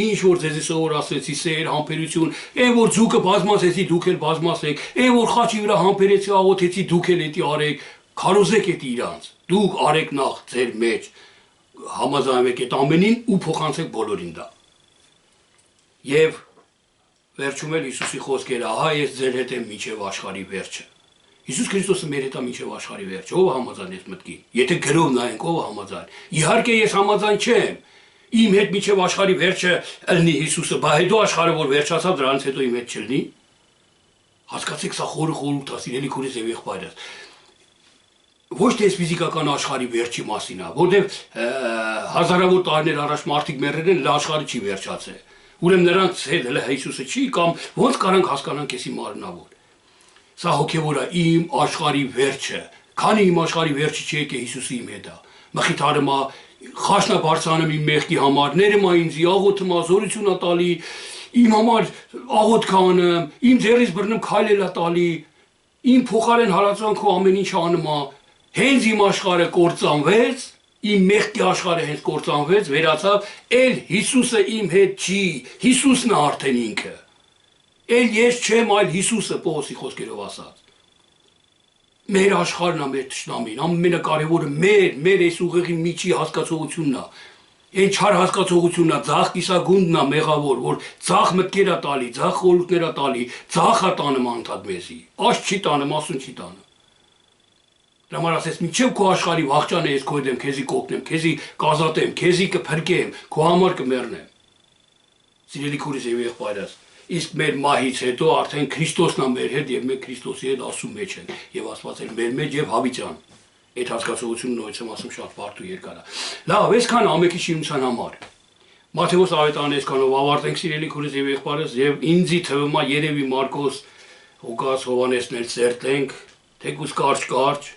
ինչ որ ձեզի սովորացրեցի, սեր, համբերություն, այն որ ձուկը բազմացեցի, դուք էլ բազմացեք, այն որ խաչի վրա համբերեցի, աղոթեցի, դուք էլ էդի արեք, քարոզեք էդի իրանց, դուք արեք նախ ձեր մեջ, համաձայնվեք այդ ամենին ու փոխանցեք բոլորին դա։ Եվ վերջում էլ Հիսուսի խոսքերը, ահա ես ձեր հետ եմ մինչև աշխարհի վերջը։ Հիսուս Քրիստոսը մեր հետ է մինչև աշխարհի վերջը, ով համաձայն ես մտքին։ Եթե գրով նայենք, ով համաձայն։ Իհարկե ես համաձայն չեմ։ Իմ հետ մինչև աշխարհի վերջը ըլնի Հիսուսը, բայց հետո աշխարհը որ վերջացավ, դրանից հետո իմ հետ չլինի։ Հասկացեք, սա խորհուրդ է, սիրելի քուրիս եւ եղբայրս։ Ոչ թե ֆիզիկական աշխարհի վերջի մասին է, որտեղ հազարավոր տարիներ առաջ մարդիկ մեռել են, աշխարհը չի վերջացել։ Ուրեմն նրանց հետ հələ Հիսուսը չի կամ ոնց կարանք հասկանանք էսի մարմնավոր։ Սա հոգևոր է իմ աշխարհի վերջը։ Քանի իմ աշխարհի վերջը չի եկե Հիսուսը իմ հետ է։ Մխիթարում է, խաշնա բարձրանում իմ մեղքի համար, ներում է ինձ, աղոթում է, զորություն է տալի, իմ համար աղոթք անեմ, իմ ձեռից բռնում քայլել է տալի, իմ փոխարեն հալածանքով ամեն ինչ անում է։ Հենց իմ աշխարհը կործանվեց, իմ մեղքի աշխարհը հենց կործանվեց, վերացավ, էլ Հիսուսը իմ հետ չի, Հիսուսն է արդեն ինքը։ Էլ ես չեմ, այլ Հիսուսը, Պողոսի խոսքերով ասած։ Մեր աշխարհն է մեր թշնամին, ամենակարևորը մեր այս ուղեղի միջի հասկացողությունն է։ Այն չար հասկացողությունն է, ձախ կիսագունդն է մեղավոր, որ ձախ մտքեր է տալի, ձախ խորհուրդներ է տալի, ձախ է տանում անդադ մեզի, աս չի տանում, ասուն չի տանում։ Դրա համար ասես, մինչև քո աշխարհի վախճանը ես քո դեմ քեզի կօգնեմ, քեզի կազատեմ, քեզի կփրկեմ, քո համար կմեռնեմ։ Սիրելի քուրս եւ եղբայրս, իսկ մեր մահից հետո արդեն Քրիստոսն է մեր հետ եւ մենք Քրիստոսի հետ ասում մեջ ենք եւ Աստված էլ մեր մեջ եւ հավիտյան։ Այդ հասկացողությունը նույնիսկ եմ ասում շատ բարդ ու երկար է։ Լավ, այսքան ամեկի շինության համար։ Մատթեոս ավետարանի այսքանով ավարտենք սիրելի քուրս եւ եղբայրս եւ ինձի թվում է երևի Մարկոս, Ղուկաս, Հովհաննեսն էլ ծերտենք, թեկուզ կարճ,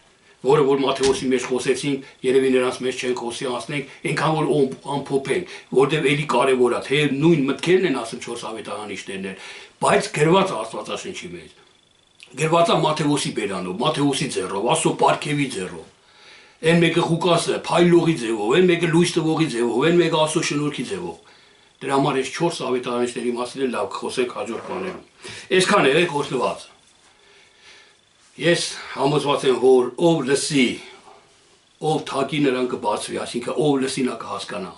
որը որ Մատթեոսի մեջ խոսեցինք, երևի նրանց մեջ չենք խոսի անցնենք, այնքան որ ամփոփենք, որտեղ էլի կարևոր է, թե նույն մտքերն են ասում 4 ավետարանիչներն, բայց գրված Աստվածաշնչի մեջ։ Գրված է Մատթեոսի բերանով, Մատթեոսի ձեռով, Աստծո պարգևի ձեռով։ Այն մեկը Ղուկասը փայլողի ձևով, այն մեկը լույս տվողի ձևով, այն մեկը Աստծո շնորհքի ձևով։ Դրա համար այս 4 ավետարանիչների մասին էլ լավ խոսենք հաջորդ բաներում։ Այսքան եղեք օրհնված։ Ես համոզված եմ, որ ով լսի, ով թակի նրան կբացվի, այսինքն ով լսի նա կհասկանա։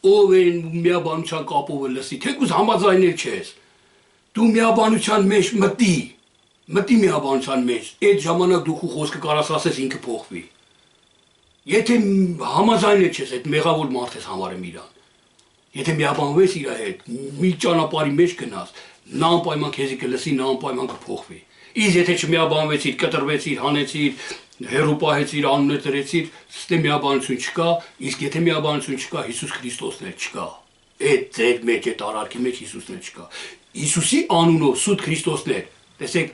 Ով այն միաբանության կապով լսի, թեկուզ համաձայնել չես։ Դու միաբանության մեջ մտի միաբանության մեջ, այդ ժամանակ դու քո խոսքը կարաս ասես ինքը փոխվի։ Եթե համաձայնել չես, այդ մեղավոր մարդ ես համարում իրան։ Եթե միաբանվես իր հետ, մի ճանապարհի մեջ գնաս, նա անպայման քեզի կլսի, նա անպայման կփոխվի։ Իսկ եթե չմիաբանվեցիր, կտրվեցիր, հանեցիր, հերո պահեցիր, անունը դրեցիր, ստե միաբանություն չկա, իսկ եթե միաբանություն չկա, Հիսուս Քրիստոսն էլ չկա։ Այդ ձեր մեջ այդ արարքի մեջ Հիսուսն էլ չկա։ Հիսուսի անունով սուտ Քրիստոսներ, տեսեք,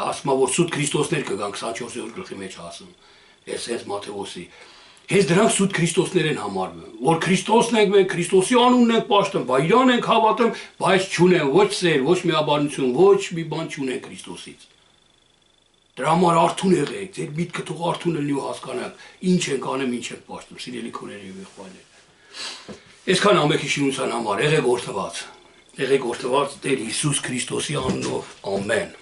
ասում որ սուտ Քրիստոսներ կգան 24-րդ գլխի մեջ ասում։ Ես Մատթեոսի Հենց դրանք սուտ Քրիստոսներ են համարվում, որ Քրիստոսն ենք մենք, Քրիստոսի անունն ենք պաշտում, իրան ենք հավատում, բայց չունեն ոչ սեր, ոչ միաբանություն, ոչ մի բան չունեն Քրիստոսից։ Դրա համար արթուն եղեք, ձեր միտքը թող արթուն լինի ու հասկանաք, ինչ ենք անում, ինչ ենք պաշտում, սիրելի քույրեր եւ եղբայրներ։ Այսքան ամենի շինության համար եղեք օրհնված Տեր Հիսուս Քրիստոսի անունով, ամեն։